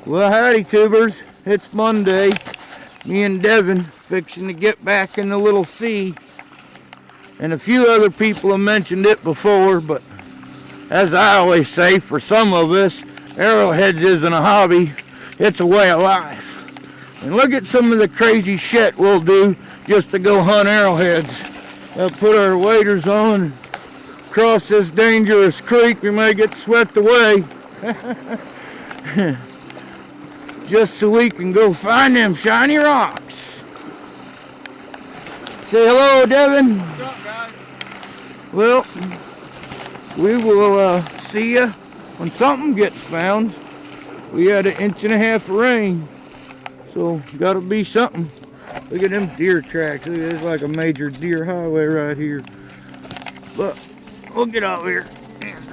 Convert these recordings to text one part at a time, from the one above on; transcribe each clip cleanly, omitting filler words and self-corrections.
Well, howdy, tubers. It's Monday. Me and Devin fixing to get back in the little sea. And a few other people have mentioned it before, but as I always say, for some of us, Arrowheads isn't a hobby, it's a way of life. And look at some of the crazy shit we'll do just to go hunt arrowheads. We'll put our waders on and cross this dangerous creek. We may get swept away. Just so we can go find them shiny rocks. Say hello, Devin. What's up, guys? Well, we will see you when something gets found. We had 1.5 inches of rain, so gotta be something. Look at them deer tracks. Look, there's like a major deer highway right here. But we'll get out here and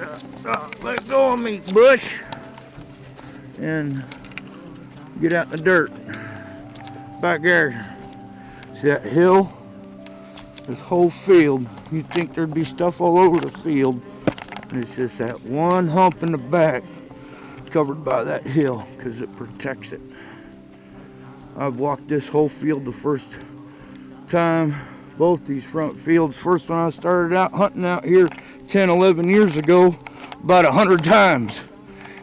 let go of me, bush, and get out in the dirt. Back there. See that hill? This whole field. You'd think there'd be stuff all over the field. And it's just that one hump in the back covered by that hill because it protects it. I've walked this whole field the first time. Both these front fields. First when I started out hunting out here 10, 11 years ago, about 100 times.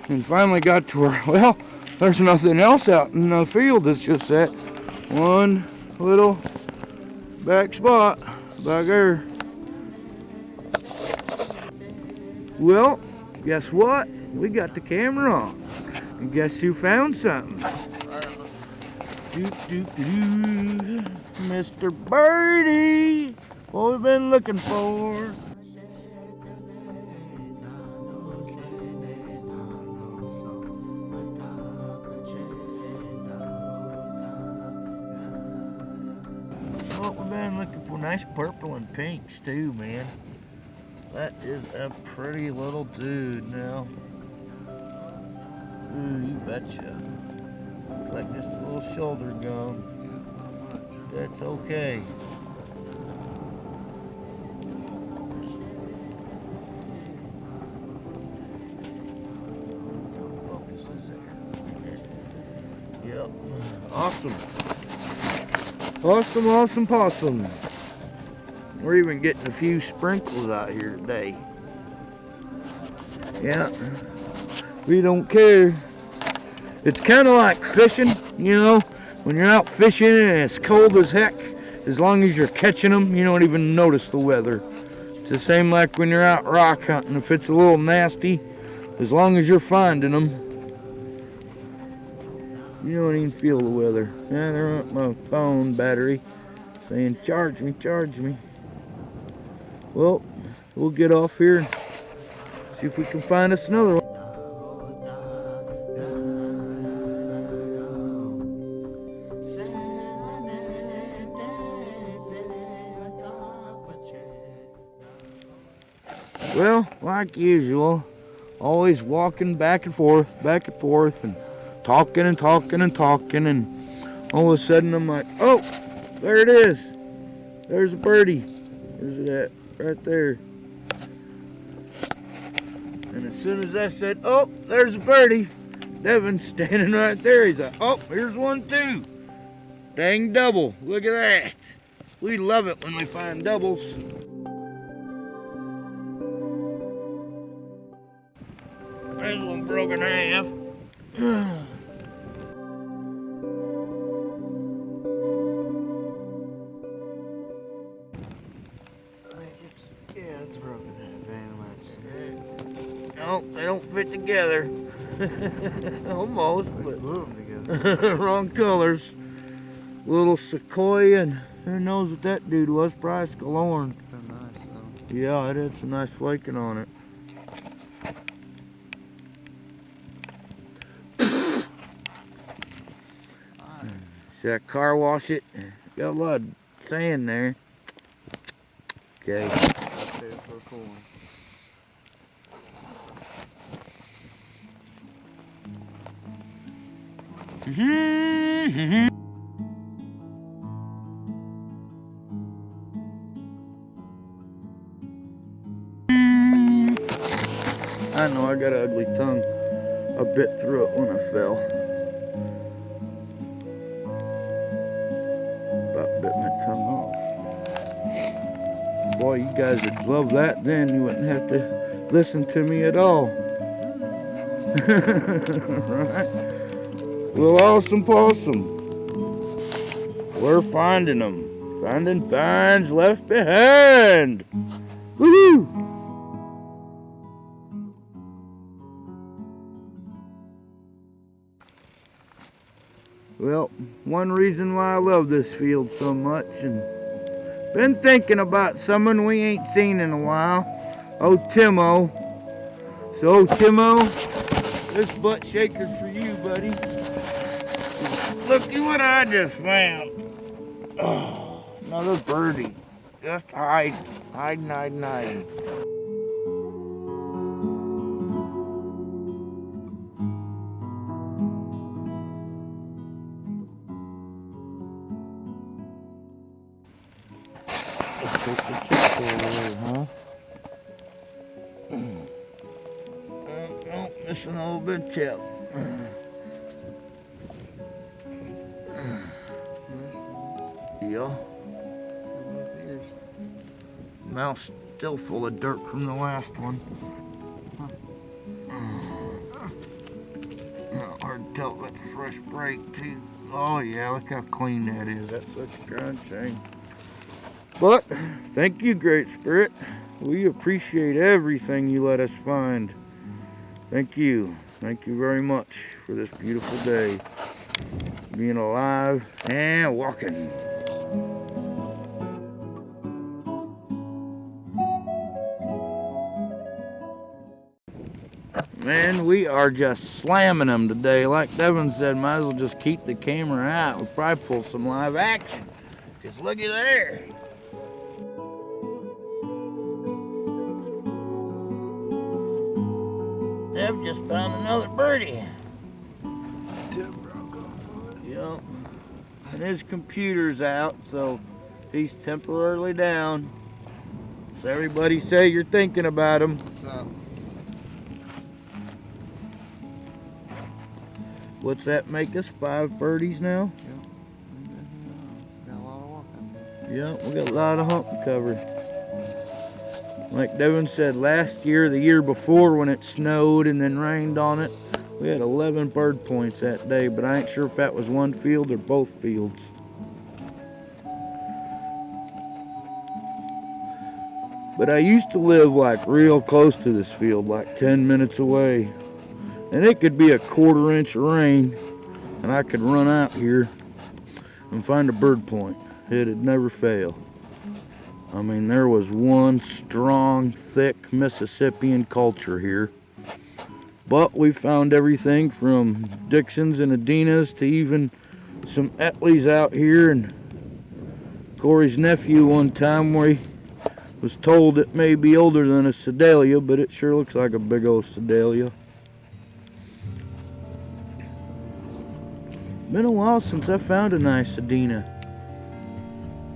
And finally got to where, well, there's nothing else out in the field. It's just that one little back spot back there. Well, guess what? We got the camera on. And guess who found something? Mr. Birdie! What we've been looking for. What we've been looking for. Nice purple and pinks too, man. That is a pretty little dude now. Ooh, you betcha. Looks like just a little shoulder gone. That's okay. Focus is there. Yep. Awesome. Awesome, awesome, possum. We're even getting a few sprinkles out here today. Yeah. We don't care. It's kind of like fishing, you know, when you're out fishing and it's cold as heck, as long as you're catching them, you don't even notice the weather. It's the same like when you're out rock hunting. If it's a little nasty, as long as you're finding them, you don't even feel the weather. Yeah, they're on my phone battery saying, charge me, charge me. Well, we'll get off here and see if we can find us another one. Well, like usual, always walking back and forth, and talking and talking and talking, and all of a sudden I'm like, oh, there it is. There's a birdie. Where's it at? Right there. And as soon as I said, oh, there's a birdie, Devin's standing right there. He's like, oh, here's one too. Dang double. Look at that. We love it when we find doubles. There's one broken half. It's broken half. No, they don't fit together. Almost, but glue them together. wrong colors. Little sequoia, and who knows what that dude was? Probably scalorn. They're nice though. Yeah, it had some nice flaking on it. Should I car wash it? Got a lot of sand there. Okay. That's it for a cool one. I know I got an ugly tongue. I bit through it when I fell. boy, you guys would love that. Then you wouldn't have to listen to me at all. Right? Well, awesome possum. We're finding them. Finding finds left behind. Woohoo! Well, one reason why I love this field so much, and been thinking about someone we ain't seen in a while. Oh, Timo. So, Timo, this butt shaker's for you, buddy. Look at what I just found. Oh, another birdie. Just hiding. Let's take the chip away, huh? Oh, missing a little bit of chip. Yeah. Mouth's still full of dirt from the last one. Hard to tell if that's a fresh break too. Oh yeah, look how clean that is. That's such a grind chain. But thank you, Great Spirit. We appreciate everything you let us find. Thank you. Thank you very much for this beautiful day. Being alive and walking. Man, we are just slamming them today. Like Devin said, might as well just keep the camera out. We'll probably pull some live action. Just looky there. Dev just found another birdie. Yep. And his computer's out, so he's temporarily down. So everybody say you're thinking about him. What's up? What's that make us? 5 birdies now? Yep. Got a lot of walking. Yep, we got a lot of hunting covered. Like Devin said, last year, the year before when it snowed and then rained on it, we had 11 bird points that day, but I ain't sure if that was one field or both fields. But I used to live like real close to this field, like 10 minutes away. And it could be a 1/4 inch of rain, and I could run out here and find a bird point. It'd never fail. I mean, there was one strong, thick Mississippian culture here. But we found everything from Dixons and Adinas to even some Etleys out here. And Corey's nephew one time where he was told it may be older than a Sedalia, but it sure looks like a big old Sedalia. Been a while since I found a nice Adina.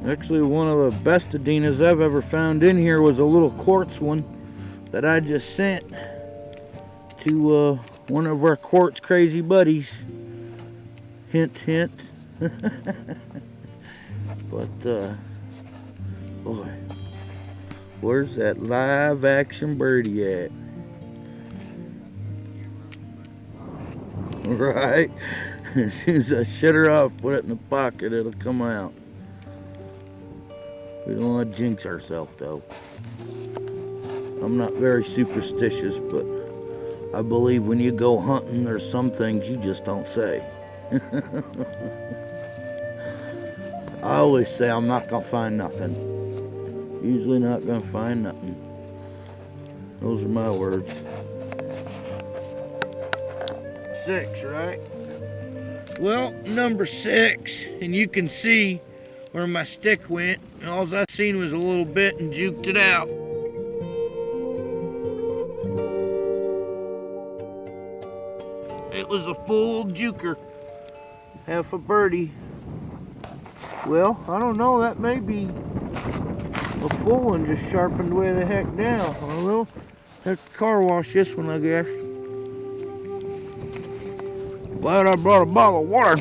Actually, one of the best Adinas I've ever found in here was a little quartz one that I just sent to one of our quartz crazy buddies. Hint, hint. But, boy, where's that live action birdie at? Right? As soon as I shut her off, put it in the pocket, it'll come out. We don't want to jinx ourselves, though. I'm not very superstitious, but I believe when you go hunting, there's some things you just don't say. I always say I'm not going to find nothing. Usually not going to find nothing. Those are my words. 6, right? Well, number 6, and you can see where my stick went. All I seen was a little bit and juked it out. It was a full juker, half a birdie. Well, I don't know, that may be a full one just sharpened way the heck down. I will have to car wash this one, I guess. Glad I brought a bottle of water.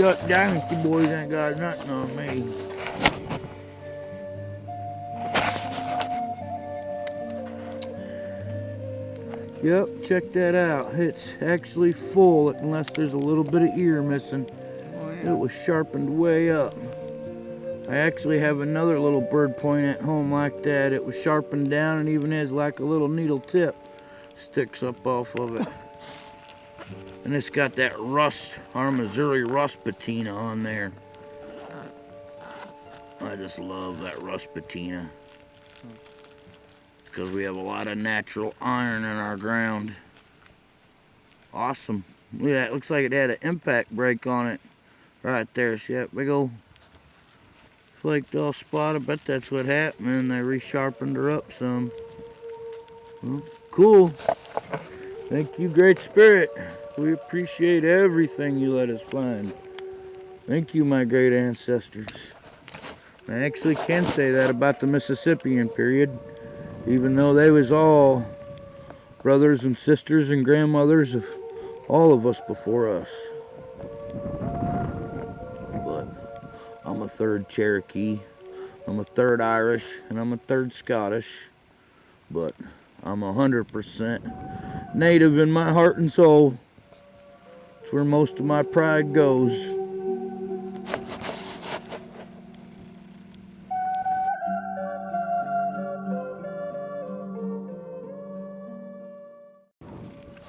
Duck Dynasty boys ain't got nothing on me. Yep, check that out. It's actually full unless there's a little bit of ear missing. Oh, yeah. It was sharpened way up. I actually have another little bird point at home like that. It was sharpened down and even has like a little needle tip sticks up off of it. And it's got that rust, our Missouri rust patina on there. I just love that rust patina. Because we have a lot of natural iron in our ground. Awesome. Look at that, it looks like it had an impact brake on it. Right there, see that big old flaked off spot? I bet that's what happened, and they resharpened her up some. Well, cool. Thank you, Great Spirit. We appreciate everything you let us find. Thank you, my great ancestors. I actually can say that about the Mississippian period, even though they was all brothers and sisters and grandmothers of all of us before us. But I'm a third Cherokee, I'm a third Irish, and I'm a third Scottish. But I'm 100% native in my heart and soul. It's where most of my pride goes.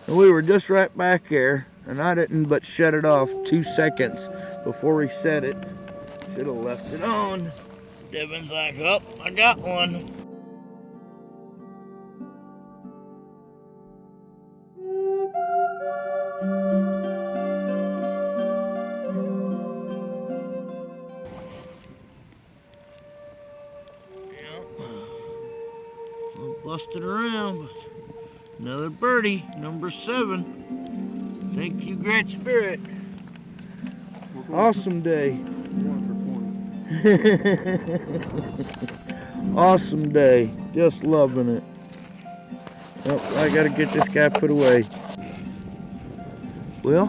And we were just right back there, and I didn't but shut it off 2 seconds before we set it. Should have left it on. Devon's like, oh, I got one. Busted around, but another birdie, number 7. Thank you, Great Spirit. Awesome day. Awesome day. Just loving it. Oh, I gotta get this guy put away. Well,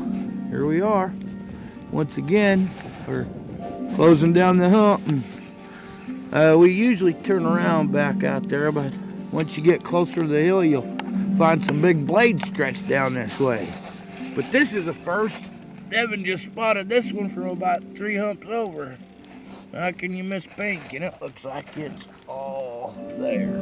here we are. Once again, we're closing down the hump. And, we usually turn around back out there, but once you get closer to the hill, you'll find some big blades stretched down this way. But this is a first. Devon just spotted this one from about 3 humps over. How can you miss pink? And it looks like it's all there.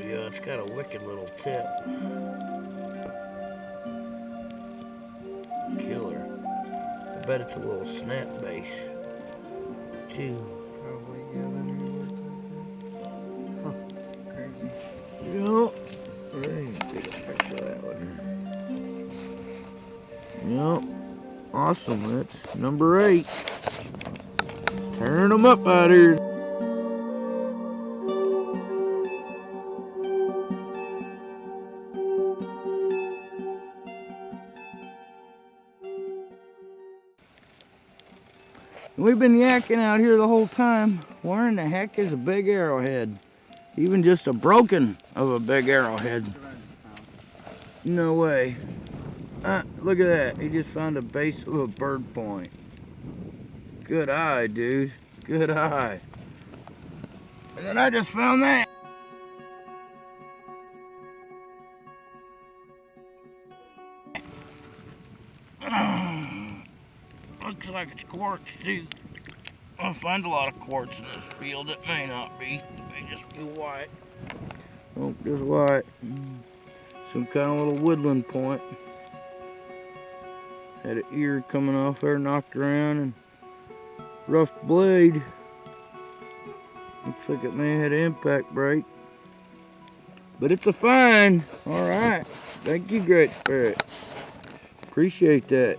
Yeah, it's got a wicked little tip. Killer. I bet it's a little snap base, too. Probably given her. Huh. Crazy. Yep. Let me take a picture of that one. Yep. Awesome. That's number 8. Turn them up out here. We've been yakking out here the whole time. Where in the heck is a big arrowhead? Even just a broken of a big arrowhead. No way. Look at that. He just found a base of a bird point. Good eye, dude. Good eye. And then I just found that. Looks like it's quartz too. I'll find a lot of quartz in this field. It may not be. It may just be white. Oh, just white. Some kind of little woodland point. Had an ear coming off there, knocked around, and rough blade. Looks like it may have had an impact brake. But it's a find. All right. Thank you, Great Spirit. Appreciate that.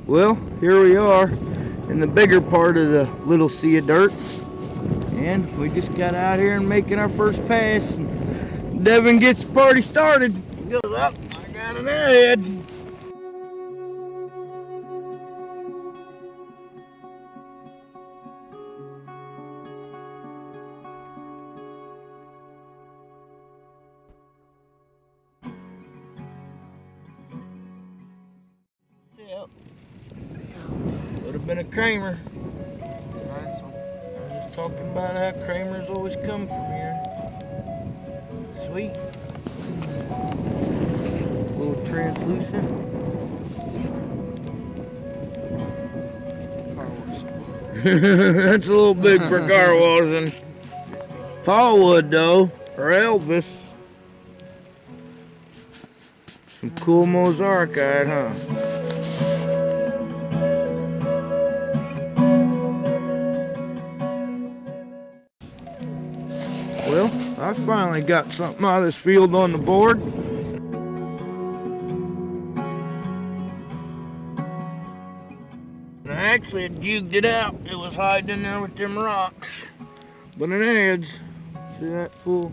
Well, here we are in the bigger part of the little sea of dirt. And we just got out here and making our first pass. Devin gets the party started. He goes up. I got an arrowhead. Yep. Would have been a Kramer. Nice one. I was talking about how Kramers always come from here. Sweet. A little translucent. Fireworks. That's a little big for car washing. Paul would though, or Elvis. Some cool mosaic, huh? Well, I finally got something out of this field on the board. And I actually had juked it out. It was hiding in there with them rocks. But it adds. See that full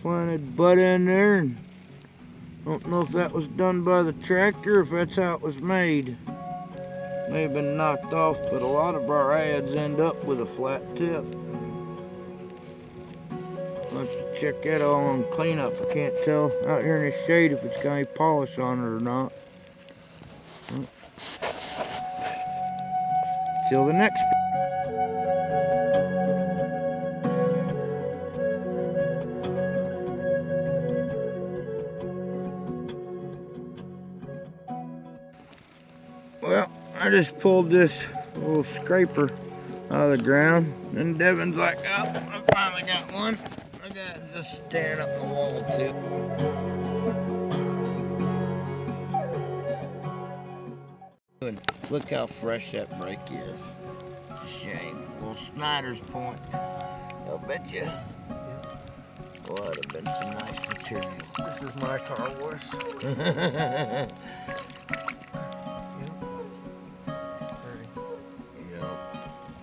slanted butt in there? And I don't know if that was done by the tractor or if that's how it was made. May have been knocked off, but a lot of our ads end up with a flat tip. I'll have to check that all on cleanup. I can't tell out here in the shade if it's got any polish on it or not. Till the next. Well, I just pulled this little scraper out of the ground, and Devin's like, oh, I finally got one. I got it just standing up in the wall too. And look how fresh that break is. It's a shame. Little Snyders point. I'll bet you. Well, that'd have been some nice material. This is my car wash.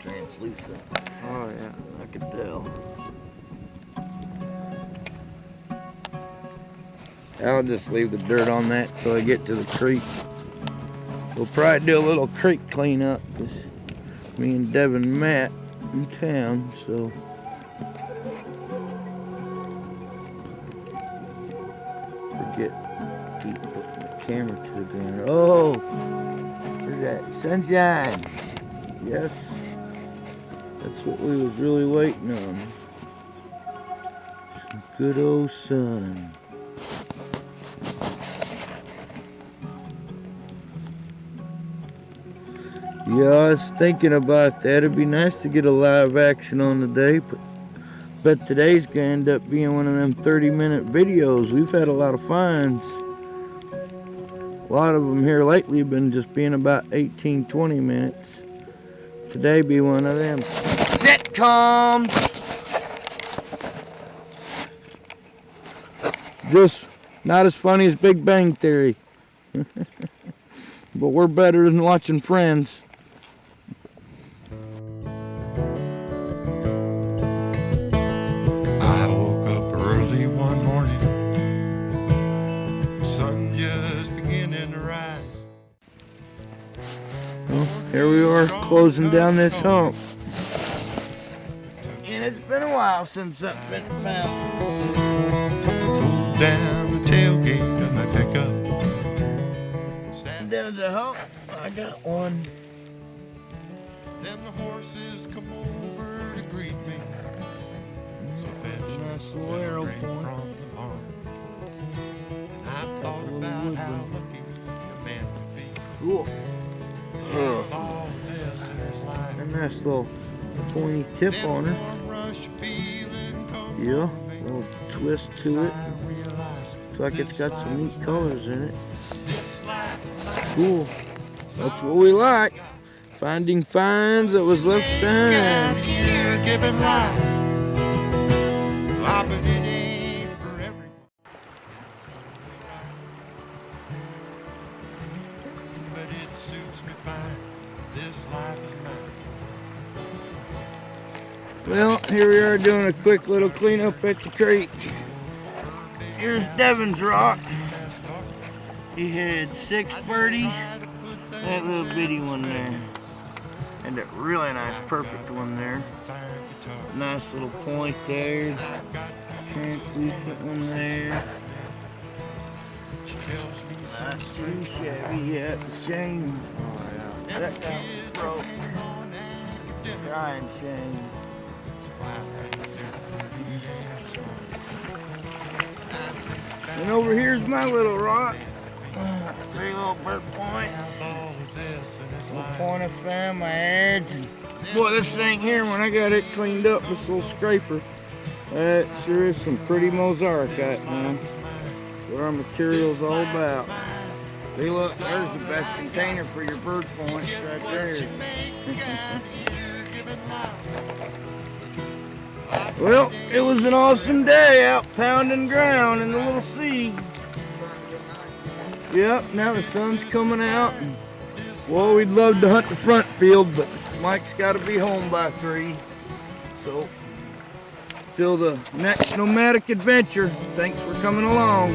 Translucent. Oh yeah. I could tell. I'll just leave the dirt on that till I get to the creek. We'll probably do a little creek cleanup because me and Devin met in town, so. Forget to keep putting the camera to the ground. Oh, where's that? Sunshine. Yes. That's what we was really waiting on. Some good old sun. Yeah, I was thinking about that. It'd be nice to get a live action on today, but bet today's gonna end up being one of them 30-minute videos. We've had a lot of finds. A lot of them here lately have been just being about 18, 20 minutes. Today be one of them sitcoms. Just not as funny as Big Bang Theory. But we're better than watching Friends. I woke up early one morning, sun just beginning to rise. Well, here we are closing down this hump. And it's been a while since that's been found. Pulled down the tailgate of my pickup. There's a hump. I got one. Then the horses come over to greet me. So fetch Nice a little arrow drink point. from the barn. And I thought about how lucky a man would be. Cool. All this in his life. A nice little pointy tip Then on her. one rush of feeling come Yeah, over a me. little twist to it. I realized Looks like it's got some neat colors in it. this life Cool. That's what we like. Finding finds that was left behind. here giving life. Ah, but it ain't for everyone. But it suits me fine. This life is mine. Well, here we are doing a quick little cleanup at the creek. Here's Devin's rock. He had 6 birdies. That little bitty one there. And that really nice, perfect one there. Nice little point there. Translucent one there. Nice true Chevy, yeah, the shame. Oh, yeah. That guy was broke. Crying shame. And over here's my little rock. Big old bird points. Little point I found, my edge. Boy, this thing here, when I got it cleaned up, this little scraper, that sure is some pretty mosaic, man. What our material's all about. See, look, there's the best container for your bird points right there. Well, it was an awesome day out pounding ground in the little sea. Yep, now the sun's coming out. And, well, we'd love to hunt the front field, but Mike's got to be home by 3. So, till the next nomadic adventure, thanks for coming along.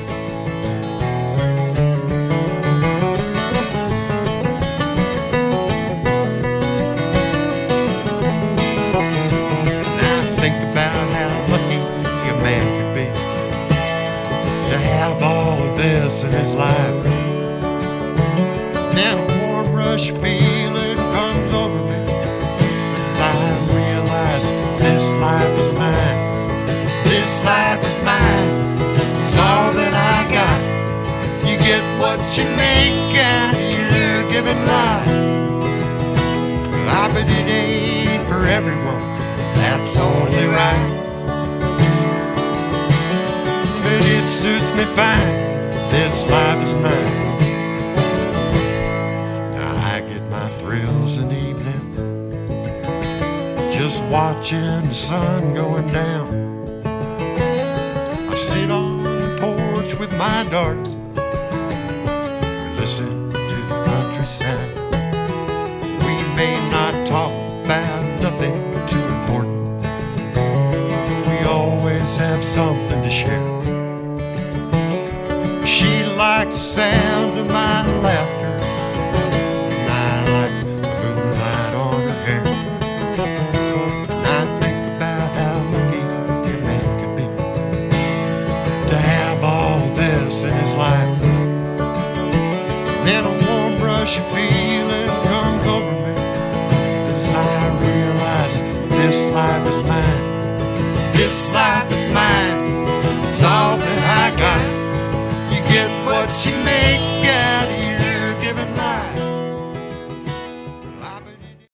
In his life, then a warm rush feeling comes over me as I realize this life is mine. This life is mine. It's all that I got. You get what you make out here given life. I bet it ain't for everyone. That's only right. But it suits me fine. This life is mine. I get my thrills in the evening, just watching the sun going down. I sit on the porch with my daughter, listen to the country sound.